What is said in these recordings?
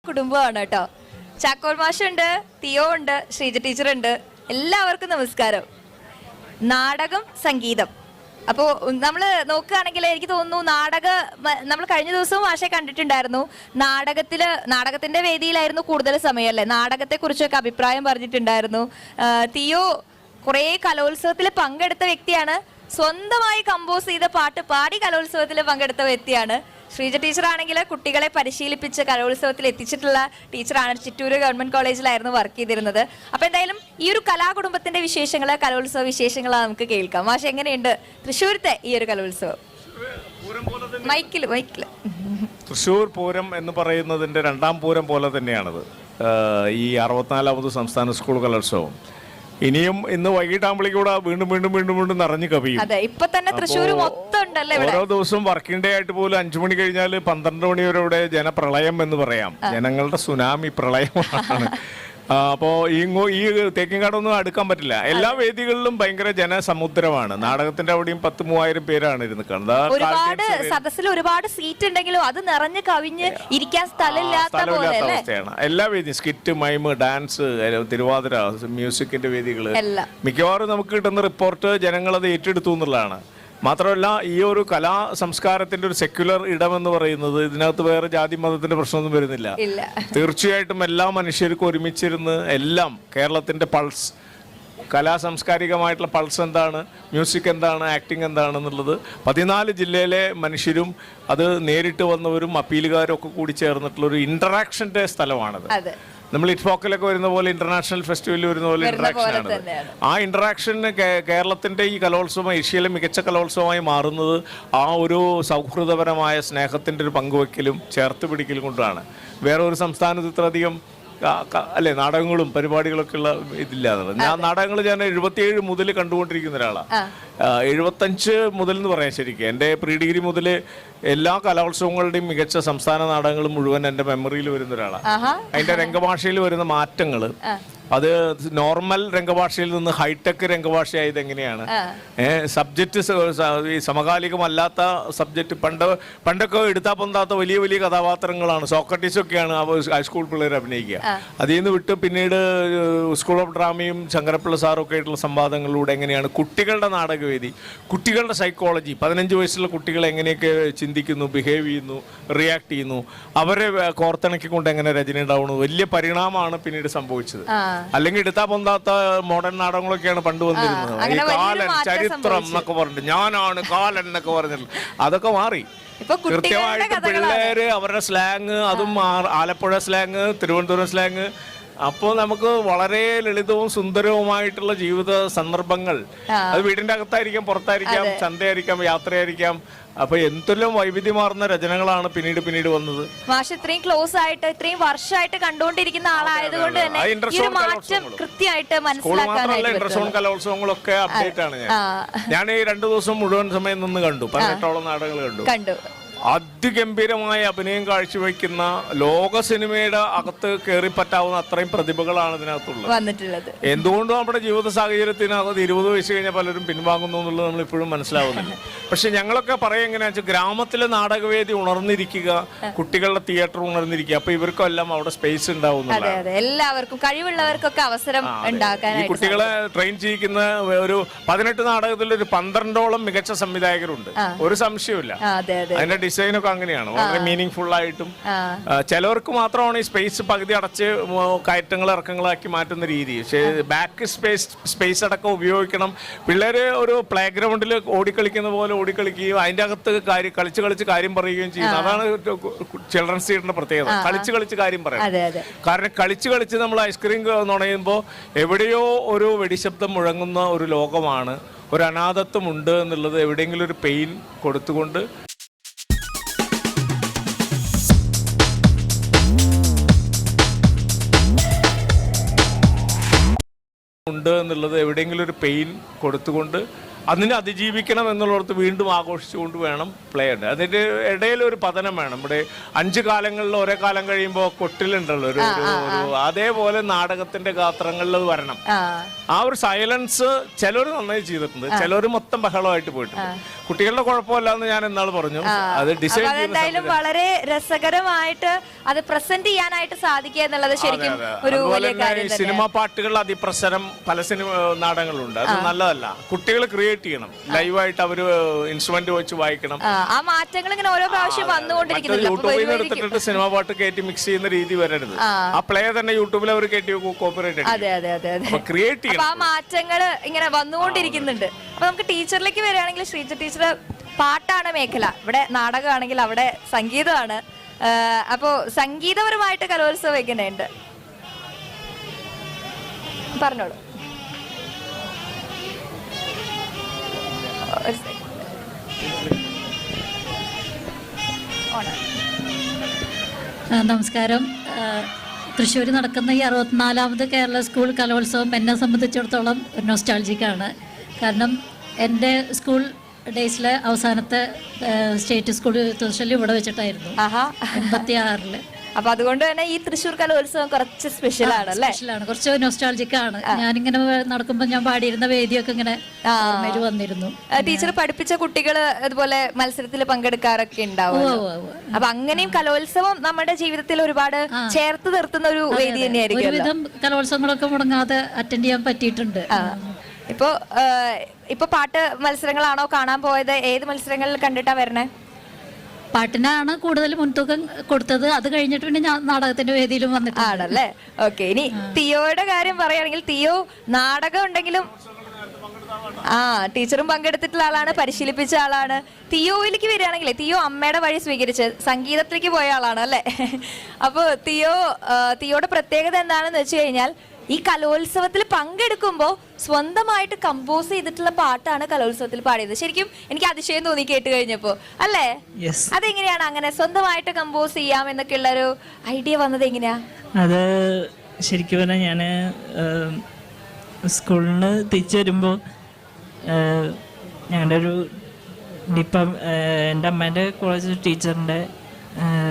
കുടുംബമാണ് കേട്ടോ. ചാക്കോൽ മാഷുണ്ട്, തിയോ ഉണ്ട്, ശ്രീജ ടീച്ചർ ഉണ്ട്. എല്ലാവർക്കും നമസ്കാരം. നാടകം, സംഗീതം. അപ്പോൾ നമ്മൾ നോക്കുകയാണെങ്കിൽ എനിക്ക് തോന്നുന്നു നമ്മൾ കഴിഞ്ഞ ദിവസവും മാഷെ കണ്ടിട്ടുണ്ടായിരുന്നു. നാടകത്തിന്റെ വേദിയിലായിരുന്നു കൂടുതൽ സമയം അല്ലേ? നാടകത്തെക്കുറിച്ചൊക്കെ അഭിപ്രായം പറഞ്ഞിട്ടുണ്ടായിരുന്നു. തിയോ കുറേ കലോത്സവത്തിൽ പങ്കെടുത്ത വ്യക്തിയാണ്. സ്വന്തമായി കമ്പോസ് ചെയ്ത പാട്ട് പാടി കലോത്സവത്തിൽ പങ്കെടുത്ത വ്യക്തിയാണ്. ശ്രീജ ടീച്ചർ ആണെങ്കിൽ കുട്ടികളെ പരിശീലിപ്പിച്ച് കലോത്സവത്തിൽ എത്തിച്ചിട്ടുള്ള ടീച്ചറാണ്. ചിറ്റൂർ ഗവൺമെന്റ് കോളേജിലായിരുന്നു വർക്ക് ചെയ്തിരുന്നത്. അപ്പൊ എന്തായാലും ഈ ഒരു കലാകുടുംബത്തിന്റെ വിശേഷങ്ങള്, കലോത്സവ വിശേഷങ്ങളാണ് നമുക്ക് കേൾക്കാം. മാഷ് എങ്ങനെയുണ്ട് തൃശ്ശൂരത്തെ ഈ ഒരു കലോത്സവം? മൈക്കില് തൃശ്ശൂർ പൂരം എന്ന് പറയുന്നതിന്റെ രണ്ടാം പൂരം പോലെ തന്നെയാണത് ഈ 64ാമത് സംസ്ഥാന സ്കൂൾ കലോത്സവം. ഇനിയും ഇന്ന് വൈകിട്ടാകുമ്പോഴേക്കൂടെ വീണ്ടും നിറഞ്ഞു കവിയും. ഓരോ ദിവസവും വർക്കിംഗ് ഡേ ആയിട്ട് പോലും 5 മണി കഴിഞ്ഞാൽ 12 മണി വരെ ഇവിടെ ജനപ്രളയം എന്ന് പറയാം. ജനങ്ങളുടെ സുനാമി പ്രളയമാണ്. അപ്പോൾ ഈ തേക്കിൻകാടൊന്നും അടുക്കാൻ പറ്റില്ല. എല്ലാ വേദികളിലും ഭയങ്കര ജനസമുദ്രമാണ്. നാടകത്തിന്റെ അവിടെയും 10,000-3000 പേരാണ് ഇരുന്ന് കാണുന്നത്. ഒരുപാട് സദസ്സിൽ ഒരുപാട് സീറ്റ് ഉണ്ടെങ്കിലും അത് നിറഞ്ഞു കവിഞ്ഞ് ഇരിക്കാൻ സ്ഥലമില്ലാത്ത അവസ്ഥയാണ്. എല്ലാ വേദിയും സ്കിറ്റ്, മൈമ്, ഡാൻസ്, തിരുവാതിര, മ്യൂസിക്കിന്റെ വേദികള് മിക്കവാറും നമുക്ക് കിട്ടുന്ന റിപ്പോർട്ട് ജനങ്ങൾ അത് ഏറ്റെടുത്തു എന്നുള്ളതാണ്. മാത്രമല്ല, ഈ ഒരു കലാ സംസ്കാരത്തിന്റെ ഒരു സെക്യുലർ ഇടമെന്ന് പറയുന്നത് ഇതിനകത്ത് വേറെ ജാതി മതത്തിന്റെ പ്രശ്നമൊന്നും വരുന്നില്ല. തീർച്ചയായിട്ടും എല്ലാ മനുഷ്യർക്കും ഒരുമിച്ചിരുന്ന് എല്ലാം കേരളത്തിന്റെ പൾസ്, കലാ സാംസ്കാരികമായിട്ടുള്ള പൾസ് എന്താണ്, മ്യൂസിക് എന്താണ്, ആക്ടിങ് എന്താണെന്നുള്ളത് 14 ജില്ലയിലെ മനുഷ്യരും അത് നേരിട്ട് വന്നവരും അപ്പീലുകാരും ഒക്കെ കൂടി ചേർന്നിട്ടുള്ള ഒരു ഇന്ററാക്ഷന്റെ സ്ഥലമാണത്. നമ്മൾ ഇറ്റ്ഫോക്കിലൊക്കെ വരുന്ന പോലെ ഇന്റർനാഷണൽ ഫെസ്റ്റിവലിൽ വരുന്ന പോലെ ഇന്ററാക്ഷൻ ആണ്. ആ ഇന്ററാക്ഷന് കേരളത്തിന്റെ ഈ കലോത്സവം ഏഷ്യയിലെ മികച്ച കലോത്സവമായി മാറുന്നത് ആ ഒരു സൗഹൃദപരമായ സ്നേഹത്തിന്റെ ഒരു പങ്കുവെക്കലും ചേർത്ത് പിടിക്കലും കൊണ്ടാണ്. വേറെ ഒരു സംസ്ഥാനത്ത് ഇത്രയധികം അല്ലെ നാടകങ്ങളും പരിപാടികളൊക്കെ ഉള്ള ഇതില്ലാതെ. നാടകങ്ങൾ ഞാൻ 77 മുതൽ കണ്ടുകൊണ്ടിരിക്കുന്ന ഒരാളാണ്. 75 മുതൽ എന്ന് പറയാം. ശരിക്കും എൻ്റെ പ്രീ ഡിഗ്രി മുതൽ എല്ലാ കലോത്സവങ്ങളുടെയും മികച്ച സംസ്ഥാന നാടകങ്ങളും മുഴുവൻ എൻ്റെ മെമ്മറിയിൽ വരുന്ന ഒരാളാണ്. അതിന്റെ രംഗഭാഷയിൽ വരുന്ന മാറ്റങ്ങൾ, അത് നോർമൽ രംഗഭാഷയിൽ നിന്ന് ഹൈടെക് രംഗഭാഷയായത് എങ്ങനെയാണ്, സബ്ജക്റ്റ് ഈ സമകാലികമല്ലാത്ത സബ്ജക്റ്റ്, പണ്ടൊക്കെ എടുത്താൽ പൊന്താത്ത വലിയ വലിയ കഥാപാത്രങ്ങളാണ്. സോക്രട്ടീസൊക്കെയാണ് ഹൈസ്കൂൾ പിള്ളേർ അഭിനയിക്കുക. അതിൽ നിന്ന് വിട്ട് പിന്നീട് സ്കൂൾ ഓഫ് ഡ്രാമയും ശങ്കരപ്പിള്ള സാറൊക്കെ ആയിട്ടുള്ള സംവാദങ്ങളിലൂടെ എങ്ങനെയാണ് കുട്ടികളുടെ നാടകവേദി, കുട്ടികളുടെ സൈക്കോളജി, 15 വയസ്സുള്ള കുട്ടികൾ എങ്ങനെയൊക്കെ ചിന്തിക്കുന്നു, ബിഹേവ് ചെയ്യുന്നു, റിയാക്ട് ചെയ്യുന്നു, അവരെ കോർത്തിണക്കിക്കൊണ്ട് എങ്ങനെ രചന ഉണ്ടാവുന്നു, വലിയ പരിണാമമാണ് പിന്നീട് സംഭവിച്ചത്. അല്ലെങ്കിൽ എടുത്താ പൊന്താത്ത മോഡേൺ നാടകങ്ങളൊക്കെയാണ് പണ്ട് വന്നിരുന്നത്. ഈ കാലൻ, ചരിത്രം എന്നൊക്കെ പറഞ്ഞിട്ട്, ഞാനാണ് കാലൻ എന്നൊക്കെ പറഞ്ഞിട്ട് അതൊക്കെ മാറി. കൃത്യമായിട്ട് പിള്ളേര് അവരുടെ സ്ലാങ്, അതും ആലപ്പുഴ സ്ലാങ്, തിരുവനന്തപുരം സ്ലാങ്. അപ്പോൾ നമുക്ക് വളരെ ലളിതവും സുന്ദരവുമായിട്ടുള്ള ജീവിത സന്ദർഭങ്ങൾ, അത് വീടിന്റെ അകത്തായിരിക്കാം, പുറത്തായിരിക്കാം, ചന്തയായിരിക്കാം, യാത്രയായിരിക്കാം. അപ്പൊ എന്തെല്ലാം വൈവിധ്യമാർന്ന രചനകളാണ് പിന്നീട് വന്നത്. മാഷ് ഇത്രയും ക്ലോസ് ആയിട്ട് ഇത്രയും വർഷമായിട്ട് കണ്ടുകൊണ്ടിരിക്കുന്ന ആളായതുകൊണ്ട് തന്നെ കൃത്യമായിട്ട് മനസ്സിലാക്കാനായിട്ട് ഇന്റർസോൺ കലോത്സവങ്ങളൊക്കെ അപ്ഡേറ്റ് ആണ്. ഞാൻ ഈ 2 ദിവസം മുഴുവൻ സമയം നിന്ന് കണ്ടു. 18ഓളം നാടകങ്ങൾ കണ്ടു. അതിഗംഭീരമായ അഭിനയം കാഴ്ചവെക്കുന്ന ലോക സിനിമയുടെ അകത്ത് കയറി പറ്റാവുന്ന അത്രയും പ്രതിഭകളാണ് ഇതിനകത്തുള്ളത്. എന്തുകൊണ്ടും നമ്മുടെ ജീവിത സാഹചര്യത്തിനകത്ത് 20 വയസ്സ് കഴിഞ്ഞാൽ പലരും പിൻവാങ്ങുന്നു എന്നുള്ളത് നമ്മൾ ഇപ്പോഴും മനസ്സിലാവുന്നില്ല. പക്ഷെ ഞങ്ങളൊക്കെ പറയാം എങ്ങനെയാ വെച്ചാൽ, ഗ്രാമത്തിലെ നാടകവേദി ഉണർന്നിരിക്കുക, കുട്ടികളുടെ തിയേറ്റർ ഉണർന്നിരിക്കുക. അപ്പൊ ഇവർക്കും എല്ലാം അവിടെ സ്പേസ് ഉണ്ടാവുന്നില്ല. എല്ലാവർക്കും കഴിവുള്ളവർക്കൊക്കെ അവസരം ഉണ്ടാക്കാൻ ഈ കുട്ടികളെ ട്രെയിൻ ചെയ്യിക്കുന്ന ഒരു 18 നാടകത്തിൽ ഒരു 12ഓളം മികച്ച സംവിധായകരുണ്ട്. ഒരു സംശയമില്ല. അതിന്റെ ഡിസൈനൊക്കെ അങ്ങനെയാണ്, വളരെ മീനിങ് ഫുൾ ആയിട്ടും. ചിലവർക്ക് മാത്രമാണ് ഈ സ്പേസ് പകുതി അടച്ച് കയറ്റങ്ങൾ ഇറക്കങ്ങളാക്കി മാറ്റുന്ന രീതി. പക്ഷേ ബാക്ക് സ്പേസ് അടക്കം ഉപയോഗിക്കണം. പിള്ളേര് ഒരു പ്ലേ ഗ്രൗണ്ടിൽ ഓടിക്കളിക്കുന്ന പോലെ ഓടിക്കളിക്കുകയും അതിന്റെ അകത്ത് കളിച്ച് കാര്യം പറയുകയും ചെയ്യുന്നു. അതാണ് ചിൽഡ്രൻസ് തിയേറ്ററിന്റെ പ്രത്യേകത. കളിച്ച് കാര്യം പറയാം. കാരണം കളിച്ച് നമ്മൾ ഐസ്ക്രീം നുണയുമ്പോൾ എവിടെയോ ഒരു വെടിശബ്ദം മുഴങ്ങുന്ന ഒരു ലോകമാണ്. ഒരു അനാഥത്വം ഉണ്ട് എന്നുള്ളത് എവിടെയെങ്കിലും ഒരു പെയിൻ കൊടുത്തുകൊണ്ട് ഉണ്ട് എന്നുള്ളത് എവിടെയെങ്കിലും ഒരു പെയിൻ കൊടുത്തുകൊണ്ട് അതിനെ അതിജീവിക്കണം എന്നുള്ളിടത്ത് വീണ്ടും ആഘോഷിച്ചുകൊണ്ട് വേണം പ്ലേ ഉണ്ട്. അതിൻ്റെ ഇടയിൽ ഒരു പതനം വേണം. ഇവിടെ 5 കാലങ്ങളിൽ ഒരേ കാലം കഴിയുമ്പോൾ കൊട്ടിലുണ്ടല്ലോ ഒരു അതേപോലെ നാടകത്തിന്റെ ഗാത്രങ്ങളിൽ അത് വരണം. ആ ഒരു സൈലൻസ് ചിലർ നന്നായി ചെയ്തിട്ടുണ്ട്, ചിലർ മൊത്തം ബഹളമായിട്ട് പോയിട്ടുണ്ട്. കുട്ടികളുടെ കുഴപ്പമില്ല എന്ന് ഞാൻ എന്നാൾ പറഞ്ഞു. അത് ഡിസൈൻ എന്തായാലും വളരെ രസകരമായിട്ട് അത് പ്രസന്റ് ചെയ്യാനായിട്ട് സാധിക്കുക എന്നുള്ളത് ശരിക്കും ഒരു വലിയ കാര്യം. സിനിമാ പാട്ടുകൾ അതിപ്രസരം പല സിനിമ നാടകങ്ങളുണ്ട്, അത് നല്ലതല്ല. കുട്ടികൾ ക്രിയേറ്റ് ചെയ്യണം, ലൈവായിട്ട് അവര് ഇൻസ്ട്രുമെന്റ് വെച്ച് വായിക്കണം. ആ മാറ്റങ്ങൾ ഇങ്ങനെ ഓരോ പ്രാവശ്യം വന്നുകൊണ്ടിരിക്കുന്നില്ല. യൂട്യൂബിൽ നിന്ന് എടുത്തിട്ട് സിനിമ പാട്ട് കയറ്റി മിക്സ് ചെയ്യുന്ന രീതി വരരുത്. ആ പ്ലേ തന്നെ യൂട്യൂബിൽ അവർ കയറ്റി കോപ്പറേറ്റ് ക്രിയേറ്റ് ചെയ്യണം. ആ മാറ്റങ്ങൾ ഇങ്ങനെ വന്നുകൊണ്ടിരിക്കുന്നുണ്ട്. അപ്പൊ നമുക്ക് ടീച്ചറിലേക്ക് വരികയാണെങ്കിൽ, ശ്രീജ ടീച്ചർ പാട്ടാണ് മേഖല, ഇവിടെ നാടകമാണെങ്കിൽ അവിടെ സംഗീതമാണ്. അപ്പോ സംഗീതപരമായിട്ട് കലോത്സവം എങ്ങനെയുണ്ട് പറഞ്ഞോളൂ. നമസ്കാരം. തൃശ്ശൂർ നടക്കുന്ന ഈ 64ാമത് കേരള സ്കൂൾ കലോത്സവം എന്നെ സംബന്ധിച്ചിടത്തോളം ഒരു നൊസ്റ്റാൾജിക്കാണ്. കാരണം എൻ്റെ സ്കൂൾ ഡേയ്സിലെ അവസാനത്തെ സ്റ്റേറ്റ് സ്കൂൾ തൃശ്ശൂരിൽ ഇവിടെ വെച്ചിട്ടായിരുന്നു 86-ൽ. അപ്പൊ അതുകൊണ്ട് തന്നെ ഈ തൃശ്ശൂർ കലോത്സവം കുറച്ച് സ്പെഷ്യൽ ആണ് അല്ലേ? സ്പെഷ്യലാണ്, കുറച്ച് നൊസ്റ്റാൾജിക് ആണ്. ഞാനിങ്ങനെ നടക്കുമ്പോൾ ഞാൻ പാടിയിരുന്ന വേദിയൊക്കെ ഇങ്ങനെ വന്നിരുന്നു. ടീച്ചർ പഠിപ്പിച്ച കുട്ടികള് അതുപോലെ മത്സരത്തിൽ പങ്കെടുക്കാറൊക്കെ ഉണ്ടാവും. അപ്പൊ അങ്ങനെയും കലോത്സവം നമ്മുടെ ജീവിതത്തിൽ ഒരുപാട് ചേർത്ത് നിർത്തുന്ന ഒരു വേദി തന്നെയായിരിക്കും. ഒരുവിധം കലോത്സവങ്ങളൊക്കെ മുടങ്ങാതെ അറ്റൻഡ് ചെയ്യാൻ പറ്റിയിട്ടുണ്ട്. ഇപ്പൊ പാട്ട് മത്സരങ്ങളാണോ കാണാൻ പോയത്? ഏത് മത്സരങ്ങളിൽ കണ്ടിട്ടാ വരണേ? പാട്ടിനാണ് കൂടുതൽ മുൻതൂക്കം കൊടുത്തത്. അത് കഴിഞ്ഞിട്ട് പിന്നെ ഞാൻ നാടകത്തിന്റെ വേദിയിലും വന്നിട്ടാണല്ലേ. ഓക്കെ, ഇനി തിയോയുടെ കാര്യം പറയുകയാണെങ്കിൽ, തിയോ നാടകം ഉണ്ടെങ്കിലും ടീച്ചറും പങ്കെടുത്തിട്ടുള്ള ആളാണ്, പരിശീലിപ്പിച്ച ആളാണ്. തിയോയിലേക്ക് വരികയാണെങ്കിൽ, തിയോ അമ്മയുടെ വഴി സ്വീകരിച്ച് സംഗീതത്തിലേക്ക് പോയ ആളാണ് അല്ലെ? അപ്പൊ തിയോയുടെ പ്രത്യേകത എന്താണെന്ന് വെച്ച് കഴിഞ്ഞാൽ, ഈ കലോത്സവത്തിൽ പങ്കെടുക്കുമ്പോൾ സ്വന്തമായിട്ട് കമ്പോസ് ചെയ്തിട്ടുള്ള പാട്ടാണ് കലോത്സവത്തിൽ പാടിയത്. ശരിക്കും എനിക്ക് അതിശയം തോന്നി കേട്ട് കഴിഞ്ഞപ്പോ, അല്ലേ? അതെങ്ങനെയാണ് അങ്ങനെ സ്വന്തമായിട്ട് കമ്പോസ് ചെയ്യാം എന്നൊക്കെ ഉള്ള ഒരു ഐഡിയ വന്നത്? എങ്ങനെയാ അത്? ശരിക്കും പറഞ്ഞാൽ ഞാൻ സ്കൂളിൽ നിന്ന് തിരിച്ചു വരുമ്പോൾ ഞങ്ങളുടെ ഒരു എൻ്റെ അമ്മേൻ്റെ കോളേജ് ടീച്ചറിൻ്റെ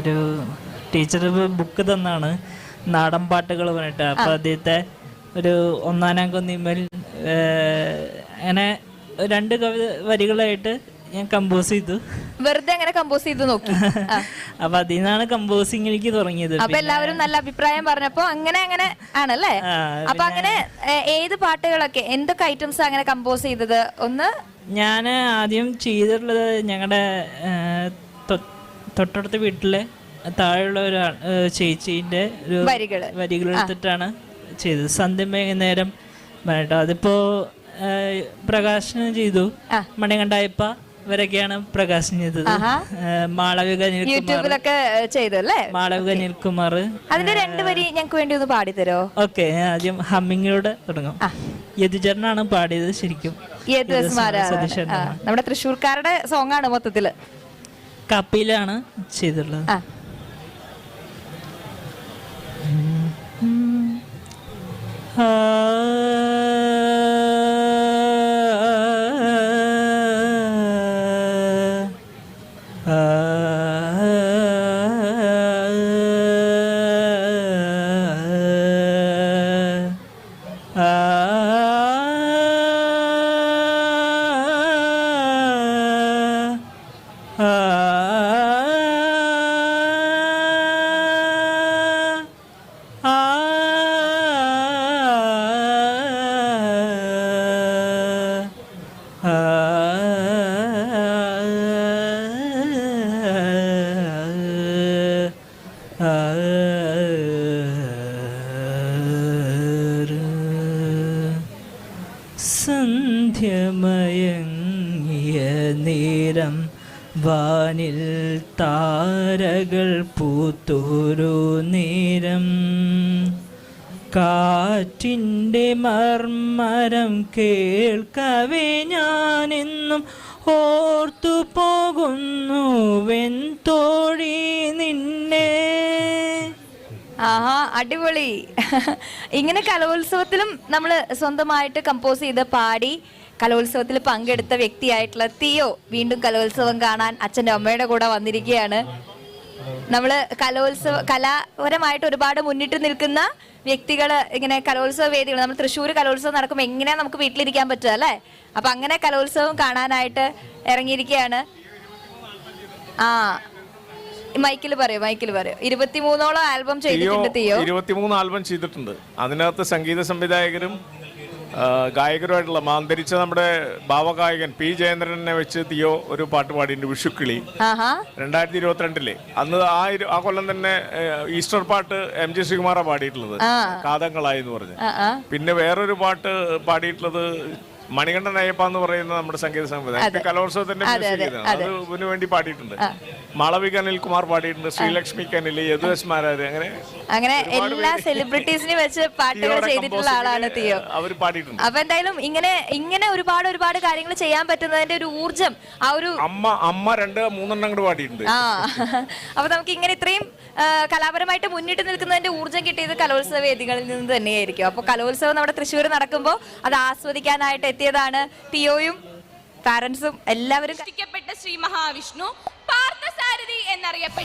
ഒരു ടീച്ചർ ബുക്ക് തന്നാണ് നാടൻ പാട്ടുകൾ പറഞ്ഞിട്ട്. അപ്പോൾ അദ്ദേഹത്തെ ഒരു 1-ാം കൊന്നിന്മേൽ അങ്ങനെ 2 വരികളായിട്ട് ഞാൻ കമ്പോസ് ചെയ്തു. വെറുതെ അങ്ങനെ കമ്പോസ് ചെയ്ത് നോക്കി. അപ്പൊ അതിൽ നിന്നാണ് കമ്പോസിങ് എനിക്ക് തുടങ്ങിയത്. അപ്പൊ എല്ലാവരും നല്ല അഭിപ്രായം പറഞ്ഞപ്പോ അങ്ങനെ ആണല്ലേ? അപ്പൊ അങ്ങനെ ഏത് പാട്ടുകളൊക്കെ, എന്തൊക്കെ ഐറ്റംസ് അങ്ങനെ കമ്പോസ് ചെയ്തത്? ഒന്ന് ഞാൻ ആദ്യം ചെയ്തിട്ടുള്ളത് ഞങ്ങളുടെ തൊട്ടടുത്ത വീട്ടിലെ താഴെയുള്ള ഒരു ചേച്ചീൻ്റെ ഒരു വരികൾ എടുത്തിട്ടാണ് ചെയ്തത്. സന്ധ്യ വൈകുന്നേരം പറഞ്ഞിട്ട് അതിപ്പോ പ്രകാശനം ചെയ്തു. മണികണ്ഠായപ്പ ഇവരൊക്കെയാണ് പ്രകാശനം ചെയ്തത്. മാളവിക നിൽകുമാർ. അതിന്റെ 2 വരി ഞങ്ങൾക്ക് വേണ്ടി ഒന്ന് പാടിത്തരോ? ഓക്കെ, ആദ്യം ഹമ്മിങ്ങിലൂടെ തുടങ്ങും. യദുചരനാണ് പാടിയത്. ശരിക്കും നമ്മുടെ തൃശ്ശൂർക്കാരുടെ സോങ് ആണ് മൊത്തത്തില്. കപ്പിലാണ് ചെയ്തിട്ടുള്ളത്. സന്ധ്യമയങ്ങിയ നേരം വാനിൽ താരകൾ പൂത്തോരു നേരം കാറ്റിൻ്റെ മർമരം കേൾക്കവേ ഞാനെന്നും ഓർത്തു പോകുന്നു വെൺതോഴി നിന്നെ. ആഹാ, അടിപൊളി. ഇങ്ങനെ കലോത്സവത്തിലും നമ്മൾ സ്വന്തമായിട്ട് കമ്പോസ് ചെയ്ത് പാടി കലോത്സവത്തിൽ പങ്കെടുത്ത വ്യക്തിയായിട്ടുള്ള തിയോ വീണ്ടും കലോത്സവം കാണാൻ അച്ഛൻ്റെ അമ്മയുടെ കൂടെ വന്നിരിക്കുകയാണ്. നമ്മള് കലാപരമായിട്ട് ഒരുപാട് മുന്നിട്ട് നിൽക്കുന്ന വ്യക്തികള് ഇങ്ങനെ കലോത്സവ വേദികൾ, നമ്മൾ തൃശ്ശൂർ കലോത്സവം നടക്കുമ്പോൾ എങ്ങനെയാ നമുക്ക് വീട്ടിലിരിക്കാൻ പറ്റുക അല്ലേ? അപ്പൊ അങ്ങനെ കലോത്സവം കാണാനായിട്ട് ഇറങ്ങിയിരിക്കുകയാണ്. മൈക്കിൽ പറയൂ 23ഓളം ആൽബം ചെയ്തിട്ടുണ്ട് തിയോ. 23 ആൽബം ചെയ്തിട്ടുണ്ട്. അതിനകത്ത് സംഗീത സംവിധായകരും ഗായകരുമായിട്ടുള്ള അന്തരിച്ച നമ്മുടെ ഭാവഗായകൻ പി ജയേന്ദ്രനെ വെച്ച് തിയോ ഒരു പാട്ട് പാടിയിട്ടുണ്ട്, വിഷുക്കിളി, 2022 അന്ന് ആ കൊല്ലം തന്നെ ഈസ്റ്റർ പാട്ട് MG ശ്രീകുമാറാ പാടിയിട്ടുള്ളത്, കാതങ്ങളായി എന്ന് പറഞ്ഞ്. പിന്നെ വേറൊരു പാട്ട് പാടിയിട്ടുള്ളത് മണികണ്ഠൻ അയ്യപ്പ എന്ന് പറയുന്ന നമ്മുടെ സംഗീത സംവിധായകൻ, കലോത്സവത്തിന്റെ അതിന് വേണ്ടി പാടിയിട്ടുണ്ട്. മാളവിക അനിൽകുമാർ പാടിയിട്ടുണ്ട്, ശ്രീലക്ഷ്മി കനിൽ, യദുസ് മാരാര്, അങ്ങനെ എല്ലാ സെലിബ്രിറ്റീസിനെ വെച്ച് പാട്ടുകൾ ചെയ്തിട്ടുള്ള ആളാണ് തിയോ. അവർ പാടിയിട്ടുണ്ട്. അപ്പൊ എന്തായാലും ഇങ്ങനെ ഒരുപാട് കാര്യങ്ങൾ ചെയ്യാൻ പറ്റുന്നതിന്റെ ഒരു ഊർജം, ആ ഒരു അമ്മ 2-3 അങ്ങോട്ട് പാടിയിട്ടുണ്ട്. അപ്പൊ നമുക്ക് ഇങ്ങനെ ഇത്രയും കലാപരമായിട്ട് മുന്നിട്ട് നിൽക്കുന്നതിന്റെ ഊർജം കിട്ടിയത് കലോത്സവ വേദികളിൽ നിന്ന് തന്നെയായിരിക്കും. അപ്പൊ കലോത്സവം നമ്മുടെ തൃശ്ശൂർ നടക്കുമ്പോൾ അത് ആസ്വദിക്കാനായിട്ട് എത്തിയതാണ് തിയോയും പാരന്റ്സും എല്ലാവരും. ശ്രീ മഹാവിഷ്ണു പാർത്ഥസാരഥി എന്നറിയപ്പെട്ട